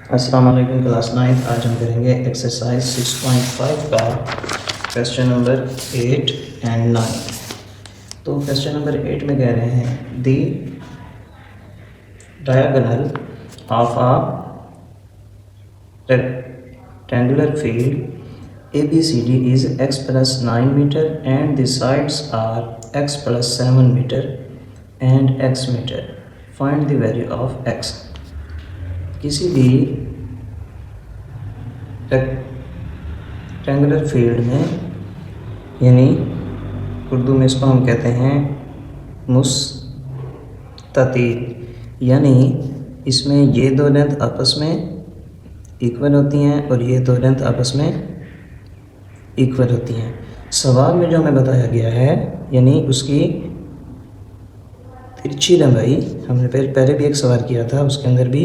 अस्सलाम वालेकुम क्लास 9। आज हम करेंगे एक्सरसाइज 6.5 का क्वेश्चन नंबर 8 एंड 9। तो क्वेश्चन नंबर 8 में कह रहे हैं the diagonal of a rectangular field ABCD is x plus 9 meter and the sides are x plus 7 meter and x meter. Find the value of x. किसी भी rectangular field में, यानी उर्दू में इसको हम कहते हैं मुस्ततील, यानी इसमें ये दो लेंथ आपस में इक्वल होती हैं और ये दो लेंथ आपस में इक्वल होती हैं। सवाल में जो हमें बताया गया है, यानी उसकी तिरछी लंबाई, हमने पहले भी एक सवाल किया था, उसके अंदर भी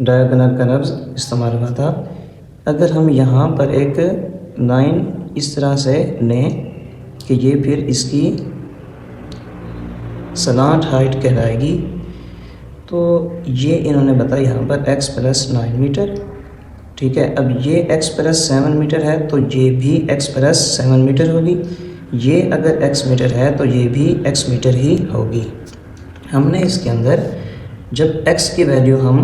डायगोनल का लफ्ज़ इस्तेमाल हुआ था। अगर हम यहाँ पर एक लाइन इस तरह से लें कि ये फिर इसकी सलांट हाइट कहलाएगी, तो ये इन्होंने बताया यहाँ पर x प्लस 9 मीटर, ठीक है। अब ये x प्लस 7 मीटर है तो ये भी x प्लस 7 मीटर होगी। ये अगर x मीटर है तो ये भी x मीटर ही होगी। हमने इसके अंदर जब x की वैल्यू हम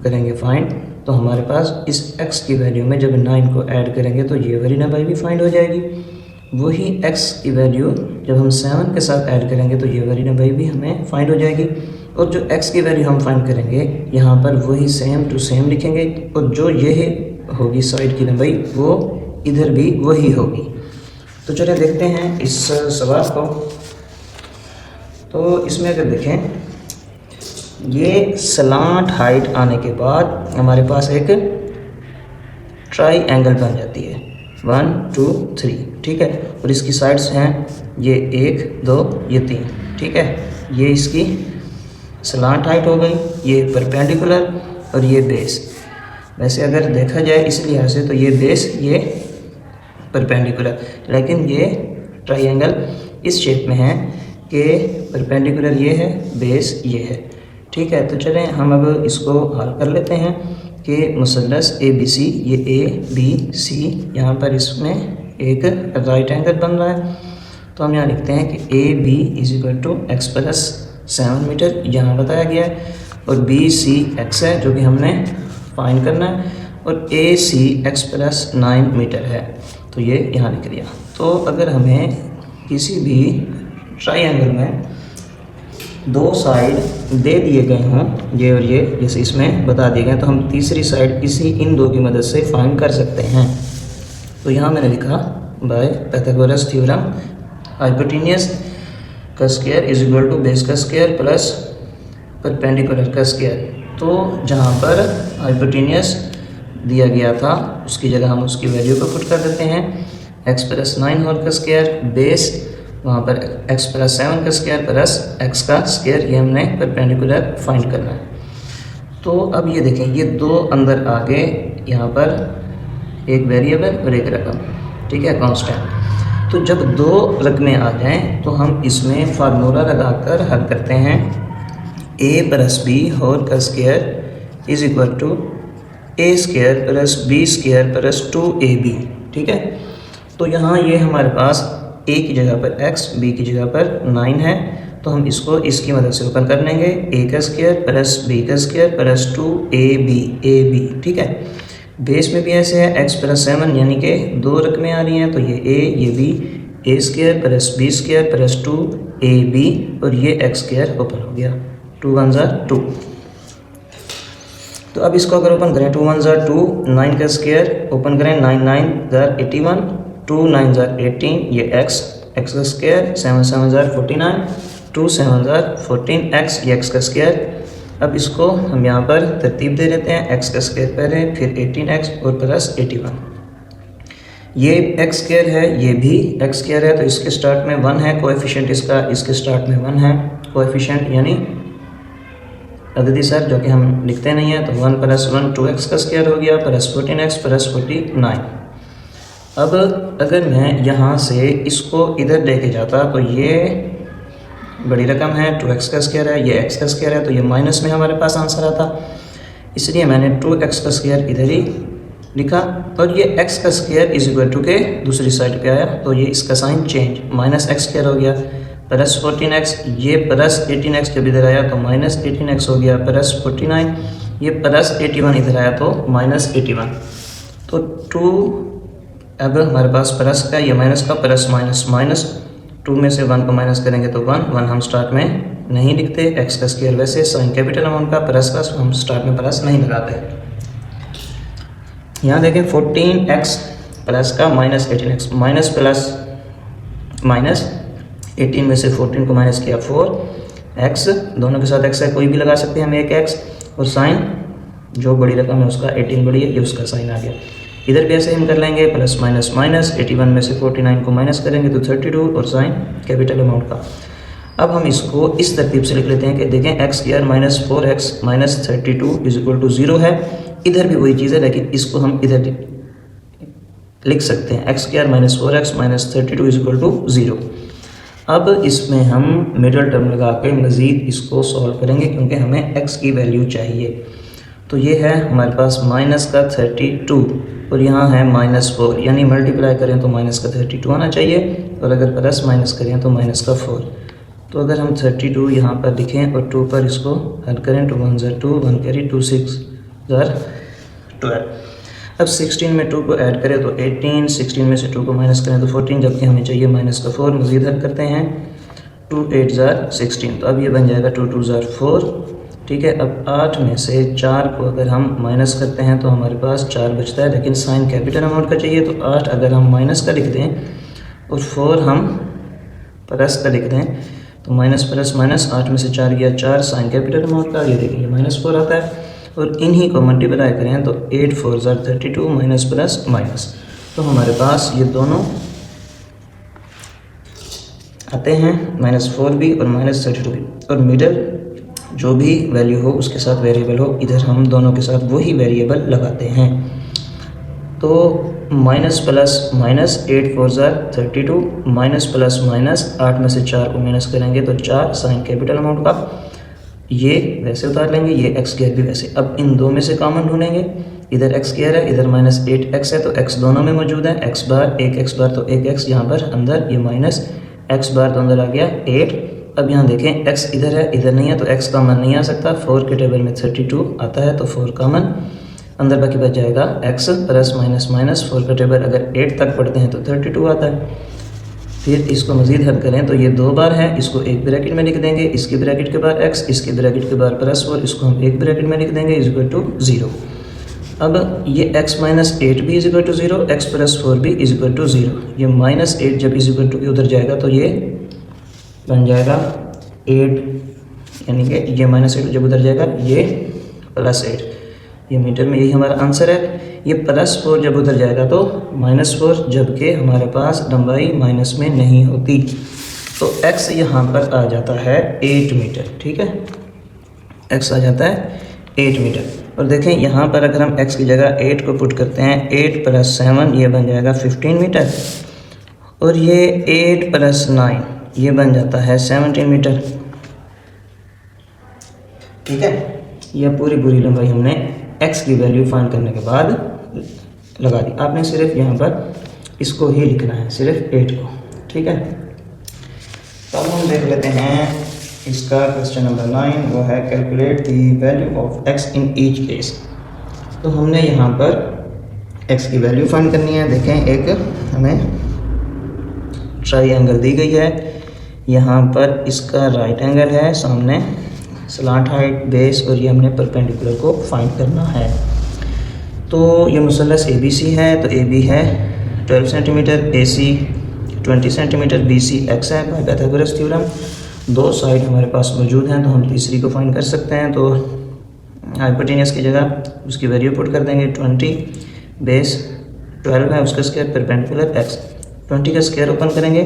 करेंगे फाइंड, तो हमारे पास इस x की वैल्यू में जब 9 को ऐड करेंगे तो ये वाली लंबाई भी फाइंड हो जाएगी। वही x की वैल्यू जब हम 7 के साथ ऐड करेंगे तो ये वाली लंबाई भी हमें फाइंड हो जाएगी। और जो x की वैल्यू हम फाइंड करेंगे यहाँ पर वही सेम टू सेम लिखेंगे, और जो ये होगी साइड की लंबाई वो इधर भी वही होगी। तो चलिए देखते हैं इस सवाल को। तो इसमें अगर देखें, ये सलांट हाइट आने के बाद हमारे पास एक ट्राई एंगल बन जाती है 1 2 3, ठीक है। और इसकी साइड्स हैं ये 1 2 ये 3, ठीक है। ये इसकी सलांट हाइट हो गई, ये परपेंडिकुलर और ये बेस। वैसे अगर देखा जाए इस लिहाज से तो ये बेस ये परपेंडिकुलर, लेकिन ये ट्रायंगल इस शेप में है कि परपेंडिकुलर ये है, बेस ये है, ठीक है। तो चलें हम अब इसको हल कर लेते हैं कि मुसल्लस ABC, ये ABC, यहाँ पर इसमें एक राइट एंगल बन रहा है। तो हम यहाँ लिखते हैं कि AB = x प्लस 7 मीटर यहाँ बताया गया है, और BC x है जो कि हमने फाइंड करना है, और AC x प्लस 9 मीटर है, तो ये यहाँ लिख दिया। तो अगर हमें किसी भी ट्रायंगल में दो साइड दे दिए गए हों, ये और ये, जैसे इसमें बता दिए गए, तो हम तीसरी साइड इन दो की मदद से फाइंड कर सकते हैं। तो यहाँ मैंने लिखा बाय पाइथागोरस थ्योरम हाइपोटेन्यूस का square is equal to base का स्क्वायर प्लस परपेंडिकुलर का स्क्वायर। तो जहाँ पर हाइपोटेन्यूस दिया गया था उसकी जगह हम उसकी वैल्यू को पुट कर देते हैं, x प्लस 9 होल का स्क्वायर, बेस वहाँ पर x प्लस 7 का स्क्वायर प्लस x का स्क्वायर, ये हमने परपेंडिकुलर फाइंड करना है। तो अब ये देखें, ये दो अंदर आ गए, यहाँ पर एक वेरिएबल और एक रकम, ठीक है, कांस्टेंट। तो जब दो रकमें आ जाएं तो हम इसमें फार्मूला लगाकर हल करते हैं। a प्लस b होल का square is equal to a square plus b square plus 2ab, ठीक है। तो यहाँ ये हमारे पास a की जगह पर x, b की जगह पर 9 है, तो हम इसको इसकी मदद से ओपन कर लेंगे, a का स्क्वायर प्लस b का स्क्वायर प्लस 2ab, ठीक है। बेस में भी ऐसे है, x प्लस 7, यानी कि दो रकमें आ रही हैं, तो ये a ये b, a square plus b square plus 2ab, और ये x स्क्वायर ओपन हो गया, 2 1 2। तो अब इसको अगर ओपन करें, 2 1 2, 9 का स्क्वायर ओपन करें, 9 9 81, 2 9 18, ये x का स्क्वायर, 7 7 49, 2 7 14, x, ये x का स्क्वायर। अब इसको हम यहाँ पर तरतीब दे देते हैं, x का स्क्वायर पहले, फिर 18x और प्लस 81। ये x स्क्वायर है, ये भी x स्क्वायर है, तो इसके स्टार्ट में 1 है कोएफिशिएंट इसका, इसके स्टार्ट में 1 है कोएफिशिएंट, यानी अददी सर जो कि हम लिखते नहीं हैं। तो 1 प्लस 1 2x का स्क्वायर हो गया प्लस 14x प्लस 49। अब अगर मैं यहाँ से इसको इधर लेके जाता तो ये बड़ी रकम है, 2x का स्क्वायर है, ये x का स्क्वायर है, तो ये माइनस में हमारे पास आंसर आता, इसलिए मैंने 2x का स्क्वायर इधर ही लिखा, और ये x का स्क्वायर इज इक्वल टू के दूसरी साइड पे आया, तो ये इसका sign change, minus X square हो गया प्लस 14x, ये प्लस 18x जब इधर आया तो माइनस 18x हो गया प्लस 49, ये प्लस 81 इधर आया तो माइनस 81, तो 2 अब हमारे पास प्लस का, ये माइनस का, प्लस माइनस, माइनस 2 में से 1 को माइनस करेंगे तो 1 हम स्टार्ट में नहीं लिखते, x का स्क्वायर वैसे साइन कैपिटल अमाउंट का, प्लस का हम स्टार्ट में प्लस नहीं लगाते। यहाँ देखें 14x प्लस का minus 18x, minus plus minus 18 में से 14 को माइनस किया 4x, दोनों के साथ x है, कोई भी लगा सकते हैं हम एक x, और साइन जो बड़ी रकम है उसका 18 बड़ी है, ये उसका साइन आ गया। इधर भी ऐसे हम कर लेंगे, प्लस माइनस माइनस 81 में से 49 को माइनस करेंगे तो 32, और साइन कैपिटल अमाउंट का। अब हम इसको इस तरतीब से लिख लेते हैं कि देखें X square minus 4x minus 32 is equal to 0 है, इधर भी वही चीज़ है, लेकिन इसको हम इधर लिख सकते हैं X square minus 4x minus 32 is equal to 0। अब इसमें हम मिडल टर्म लगा के मज़ीद इसको सॉल्व करेंगे, क्योंकि हमें x की वैल्यू चाहिए। तो ये है हमारे पास माइनस का 32 और यहाँ है माइनस 4, यानी मल्टीप्लाई करें तो माइनस का 32 आना चाहिए, और अगर प्लस माइनस करें तो माइनस का 4। तो अगर हम 32 यहाँ पर लिखें और 2 पर इसको हल करें तो 1 ज़र 2, 1 कैरी 2, 6 ज़र 12। अब 16 में 2 को ऐड करें तो 18, 16 में से 2 को माइनस करें तो 14, जबकि हमें चाहिए माइनस का 4। मज़ीद हल करते हैं, 2 8 ज़र 16, तो अब ये बन जाएगा 2 2 ज़र 4, ठीक है। अब 8 में से 4 को अगर हम माइनस करते हैं तो हमारे पास 4 बचता है, लेकिन साइन कैपिटल अमाउंट का चाहिए, तो 8 अगर हम माइनस का लिख दें और 4 हम प्लस का लिख दें तो माइनस प्लस माइनस, 8 में से 4 गया 4, साइन कैपिटल अमाउंट का, ये देखिए माइनस 4 आता है, और इन्हीं को मल्टीप्लाई करें तो 8 4 ज़र 32 माइनस प्लस माइनस, तो हमारे पास ये दोनों आते हैं, -4 भी और -32 भी, और मिडल जो भी वैल्यू हो उसके साथ वेरिएबल हो, इधर हम दोनों के साथ वही वेरिएबल लगाते हैं। तो माइनस प्लस माइनस 8 4 ज़र 32 माइनस प्लस माइनस, 8 में से 4 को माइनस करेंगे तो 4, साइन कैपिटल अमाउंट का, ये वैसे उतार लेंगे, ये एक्स स्क्वायर भी वैसे। अब इन दो में से कॉमन ढूंढेंगे, इधर एक्स स्क्वायर है, इधर माइनस 8x है, तो x दोनों में मौजूद है, x बार एक x बार तो एक x यहाँ पर अंदर, ये माइनस x बार तो अंदर आ गया 8। अब यहाँ देखें x इधर है, इधर नहीं है, तो x कॉमन नहीं आ सकता, 4 के टेबल में 32 आता है तो 4 कॉमन अंदर, बाकी बच जाएगा x प्लस माइनस माइनस, 4 का टेबल अगर 8 तक पढ़ते हैं तो 32 आता है। फिर इसको मज़ीद हल करें तो ये 2 बार है, इसको एक ब्रैकेट में लिख देंगे, इसकी ब्रैकेट के बाद x, इसकी ब्रैकेट के बाद प्लस 4, इसको हम एक ब्रैकेट में लिख देंगे इज इक्वल टू 0। अब ये x माइनस 8 भी is equal to 0, x plus 4 भी इज इक्वल टू 0। ये माइनस 8 जब इज इक्वल टू के उधर जाएगा तो ये बन जाएगा 8, यानी कि ये -8 जब उधर जाएगा ये +8, ये मीटर में यही हमारा आंसर है। ये +4 जब उधर जाएगा तो -4, जबकि हमारे पास लंबाई माइनस में नहीं होती, तो x यहाँ पर आ जाता है 8 मीटर, ठीक है, x आ जाता है 8 मीटर। और देखें यहाँ पर अगर हम x की जगह 8 को पुट करते हैं, 8 + 7 ये बन जाएगा 15 मीटर, और ये 8 + 9 ये बन जाता है 17 मीटर, ठीक है। यह पूरी लंबाई हमने x की वैल्यू फाइंड करने के बाद लगा दी। आपने सिर्फ यहाँ पर इसको ही लिखना है, सिर्फ 8 को, ठीक है। तो अब हम देख लेते हैं इसका क्वेश्चन नंबर 9, वो है calculate the value of x in each case. तो हमने यहाँ पर x की वैल्यू फाइंड करनी है। देखें, एक हमें ट्रायंगल दी गई है, यहाँ पर इसका राइट एंगल है, सामने स्लांट हाइट बेस, और ये हमने परपेंडिकुलर को फाइंड करना है। तो ये मुसल्लस ABC है, तो AB है 12 centimetre, AC 20 centimetre, BC x है बाय पाइथागोरस थ्योरम। 2 साइड हमारे पास मौजूद हैं, तो हम तीसरी को फाइंड कर सकते हैं। तो हाइपोटेनियस की जगह उसकी वैल्यू पुट कर देंगे 20, बेस 12 है, उसका स्क्वायर परपेंडिकुलर x, 20 का स्क्वायर ओपन करेंगे,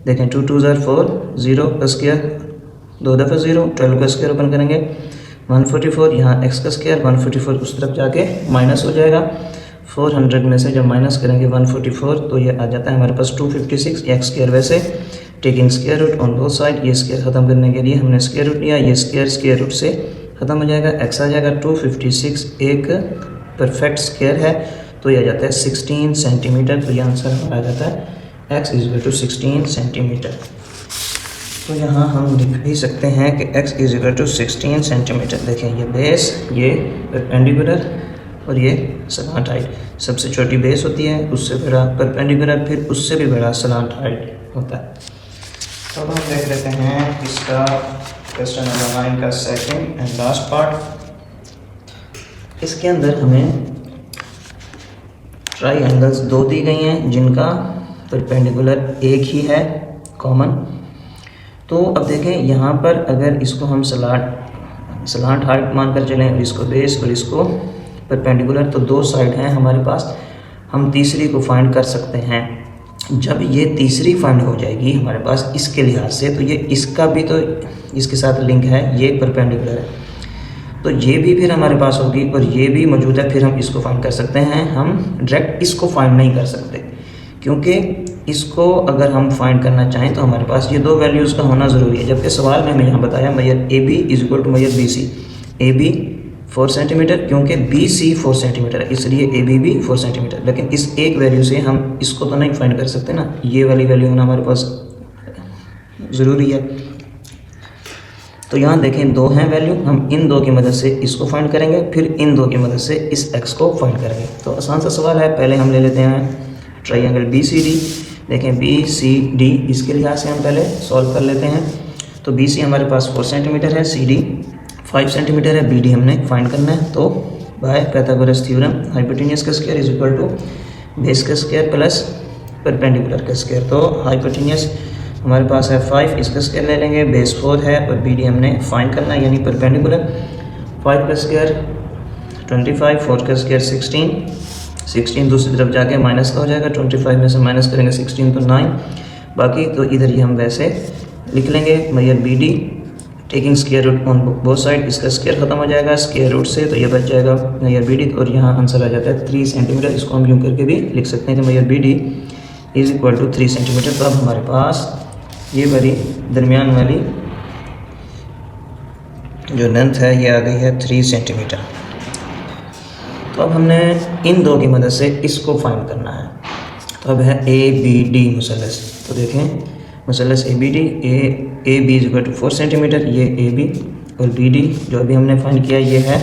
देखें 2 2 ज़र 4, 0 का स्क्वायर 2 दफ़ा 0, 12 का स्क्वायर ओपन करेंगे 144, यहाँ x का स्क्वायर 144 उस तरफ जाके माइनस हो जाएगा, 400 में से जब माइनस करेंगे 144 तो ये आ जाता है हमारे पास 256 x स्क्वायर वैसे, taking square root on both side. ये स्क्वायर ख़त्म करने के लिए हमने स्क्वायर रूट लिया, ये स्क्वायर रूट से ख़त्म हो जाएगा, x आ जाएगा 256 एक परफेक्ट स्क्वायर है तो ये आ जाता है 16 सेंटीमीटर। तो ये आंसर हमारा आ जाता है x is equal to 16 centimetre. तो यहाँ हम लिख भी सकते हैं कि x is equal to 16 centimetre. देखें ये बेस, ये परपेंडिकुलर और ये सलांट हाइट। सबसे छोटी बेस होती है, उससे बड़ा परपेंडिकुलर, फिर उससे भी बड़ा सलांट हाइट होता है। तो अब हम देख लेते हैं इसका क्वेश्चन नंबर 9 का सेकंड एंड लास्ट पार्ट। इसके अंदर हमें ट्राइएंगल्स दो दी गई हैं जिनका परपेंडिकुलर एक ही है कॉमन। तो अब देखें यहाँ पर अगर इसको हम सलांट हाइट मानकर चलें और इसको बेस और इसको परपेंडिकुलर, तो दो साइड हैं हमारे पास, हम तीसरी को फाइंड कर सकते हैं। जब ये तीसरी फाइंड हो जाएगी हमारे पास इसके लिहाज से, तो ये इसका भी तो इसके साथ लिंक है, ये परपेंडिकुलर है, तो ये भी फिर हमारे पास होगी और ये भी मौजूद है, फिर हम इसको फाइंड कर सकते हैं। हम डायरेक्ट इसको फाइंड नहीं कर सकते क्योंकि इसको अगर हम फाइंड करना चाहें तो हमारे पास ये दो वैल्यूज़ का होना ज़रूरी है। जबकि सवाल में हमें यहाँ बताया मैयर A B is equal to मैयर B C. A B 4 centimetre, क्योंकि बी सी 4 सेंटीमीटर है इसलिए ए बी भी 4 सेंटीमीटर। लेकिन इस एक वैल्यू से हम इसको तो नहीं फाइंड कर सकते ना, ये वाली वैल्यू होना हमारे पास ज़रूरी है। तो यहाँ देखें दो हैं वैल्यू, हम इन दो की मदद से इसको फाइंड करेंगे, फिर इन दो की मदद से इस x को फाइंड करेंगे। तो आसान सा सवाल है। पहले हम ले लेते हैं ट्राइएंगल बी सी डी। देखें बी सी डी, इसके लिहाज से हम पहले सॉल्व कर लेते हैं। तो बी सी हमारे पास 4 सेंटीमीटर है, सी डी 5 सेंटीमीटर है, बी डी हमने फाइंड करना है। तो बाय पाइथागोरस थ्योरम हाइपोटेन्यूज का square is equal to base का स्क्वायर प्लस परपेंडिकुलर का स्क्वायर। तो हाइपोटेन्यूज हमारे पास है 5, इसका स्क्वायर ले लेंगे, बेस 4 है और बी डी हमने फाइंड करना है यानी परपेंडिकुलर। 5 का स्क्वायर 25, 4 का स्क्वायर 16 दूसरी तरफ जाके माइनस का हो जाएगा, 25 में से माइनस करेंगे 16 तो 9 बाकी। तो इधर ही हम वैसे लिख लेंगे मैयर B D taking square root on both side. इसका स्क्वायर खत्म हो जाएगा स्क्वायर रूट से, तो ये बच जाएगा मैयर बी डी और यहाँ आंसर आ जाता है 3 सेंटीमीटर। इसको हम यूँ करके भी लिख सकते हैं कि मैयर B D is equal to 3 centimetre. तो अब हमारे पास ये बड़ी दरमियान वाली जो लेंथ है ये आ गई है 3 सेंटीमीटर। तो अब हमने इन दो की मदद से इसको फाइंड करना है। तो अब है ए बी डी मुसलस। तो देखें मुसलस A B D, A B is equal to 4 centimetre, ये ए बी और बी डी जो अभी हमने फाइंड किया ये है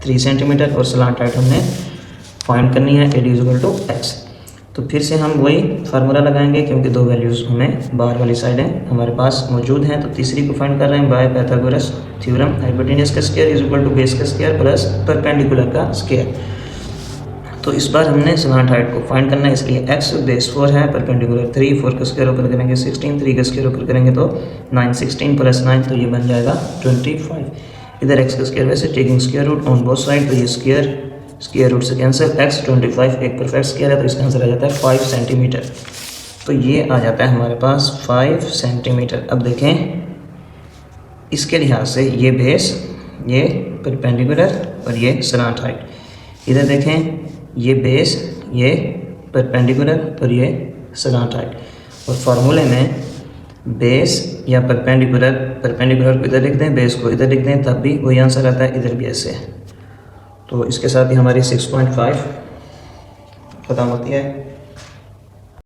3 सेंटीमीटर और सलांट हाइट हमने फाइंड करनी है A D is equal to X. तो फिर से हम वही फार्मूला लगाएंगे क्योंकि दो वैल्यूज़ हमें बाहर वाली साइड है हमारे पास मौजूद हैं। तो तीसरी को फाइंड कर रहे हैं बाय पाइथागोरस थ्योरम हाइपोटेन्यूज का square is equal to base का स्क्वायर प्लस परपेंडिकुलर का स्क्वायर। तो इस बार हमने सलांट हाइट को फाइंड करना है, इसलिए x बेस 4 है, परपेंडिकुलर 3, 4 का स्क्वायर ऊपर करेंगे 16, 3 का स्क्वायर ऊपर करेंगे तो 9, 16 प्लस 9 तो ये बन जाएगा 25। इधर x का स्क्वायर वैसे taking square root on both side, तो ये स्क्वायर रूट से कैंसिल, x 25 एक परफेक्ट स्क्वायर है तो इसका आंसर आ जाता है 5 सेंटीमीटर। तो ये आ जाता है हमारे पास 5 सेंटीमीटर। अब देखें इसके लिहाज से ये बेस, ये परपेंडिकुलर और ये सलांट हाइट। इधर देखें ये बेस, ये परपेंडिकुलर और ये सलांट हाइट। और फार्मूले में बेस या परपेंडिकुलर को इधर लिख दें, बेस को इधर लिख दें, तब भी वही आंसर आता है, इधर भी ऐसे। तो इसके साथ ही हमारी 6.5 ख़त्म होती है।